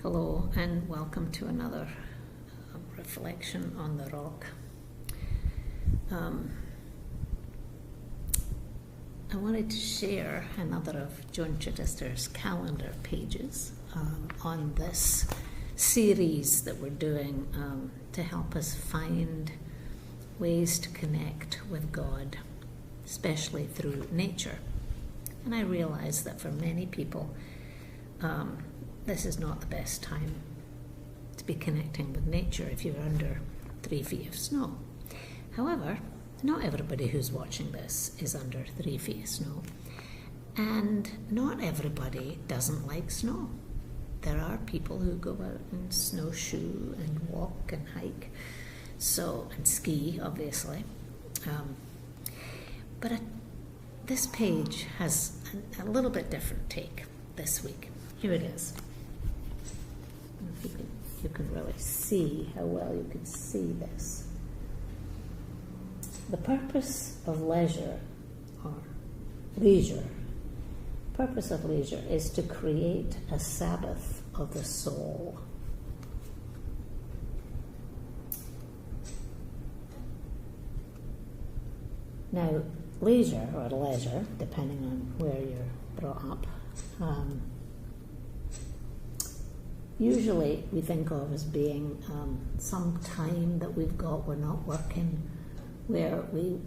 Hello and welcome to another reflection on the rock. I wanted to share another of Joan Chittister's calendar pages on this series that we're doing to help us find ways to connect with God, especially through nature. And I realize that for many people, this is not the best time to be connecting with nature if you're under 3 feet of snow. However, not everybody who's watching this is under 3 feet of snow. And not everybody doesn't like snow. There are people who go out and snowshoe and walk and hike, and ski, obviously. But this page has a little bit different take this week. Here it is. You can really see how well you can see this. The purpose of leisure is to create a Sabbath of the soul. Now, leisure, depending on where you're brought up, usually we think of as being some time that we've got, we're not working, where we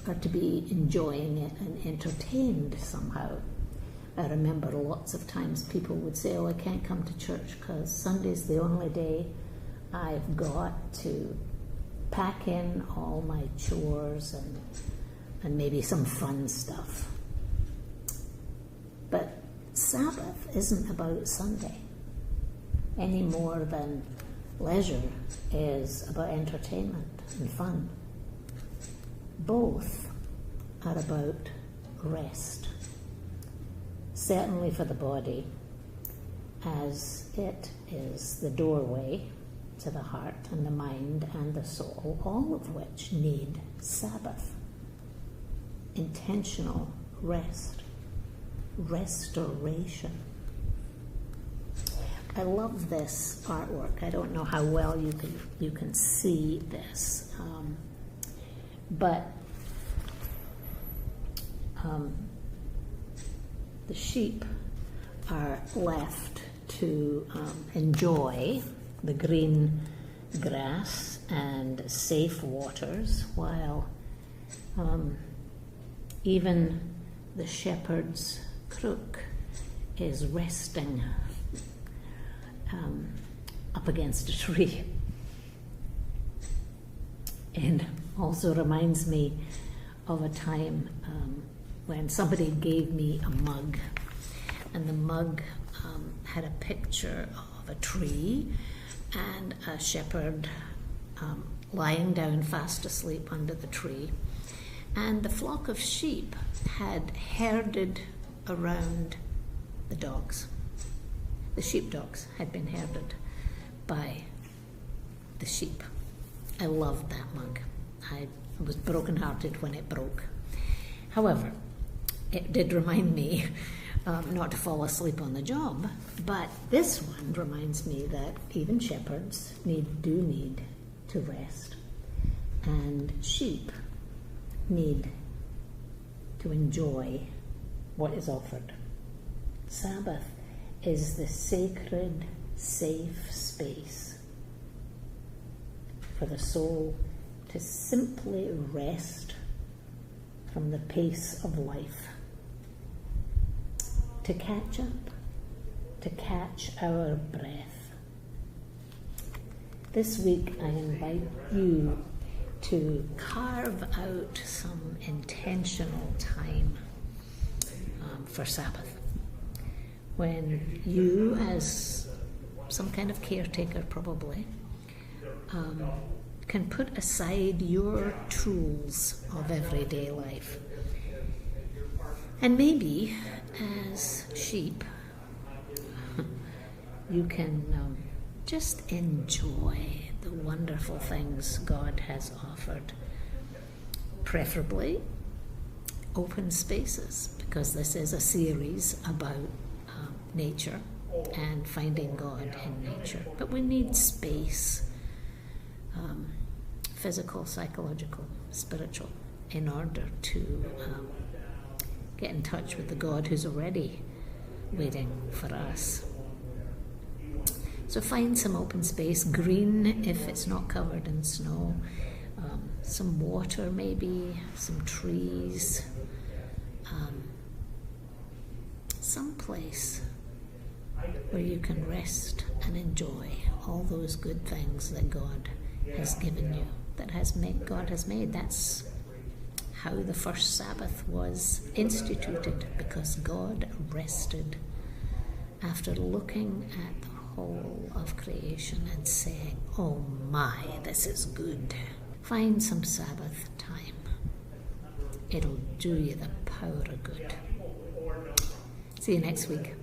are to be enjoying it and entertained somehow. I remember lots of times people would say, I can't come to church because Sunday's the only day I've got to pack in all my chores and maybe some fun stuff. But Sabbath isn't about Sunday any more than leisure is about entertainment and fun. Both are about rest, certainly for the body, as it is the doorway to the heart and the mind and the soul, all of which need Sabbath, intentional rest, restoration. I love this artwork. I don't know how well you can see this, but the sheep are left to enjoy the green grass and safe waters, while even the shepherd's crook is resting up against a tree. And also reminds me of a time when somebody gave me a mug, and the mug had a picture of a tree and a shepherd lying down fast asleep under the tree, and the flock of sheep had herded around the dogs. The sheepdogs had been herded by the sheep. I loved that mug. I was brokenhearted when it broke. However, it did remind me not to fall asleep on the job, but this one reminds me that even shepherds do need to rest, and sheep need to enjoy what is offered. Sabbath is the sacred, safe space for the soul to simply rest from the pace of life, to catch up, to catch our breath. This week I invite you to carve out some intentional time for Sabbath, when you, as some kind of caretaker probably, can put aside your tools of everyday life. And maybe, as sheep, you can just enjoy the wonderful things God has offered. Preferably open spaces, because this is a series about nature. and finding God in nature. But we need space, physical, psychological, spiritual, in order to get in touch with the God who's already waiting for us. So find some open space, green if it's not covered in snow, some water maybe, some trees, some place where you can rest and enjoy all those good things that God has given you, God has made. That's how the first Sabbath was instituted, because God rested after looking at the whole of creation and saying, "Oh my, this is good." Find some Sabbath time. It'll do you the power of good. See you next week.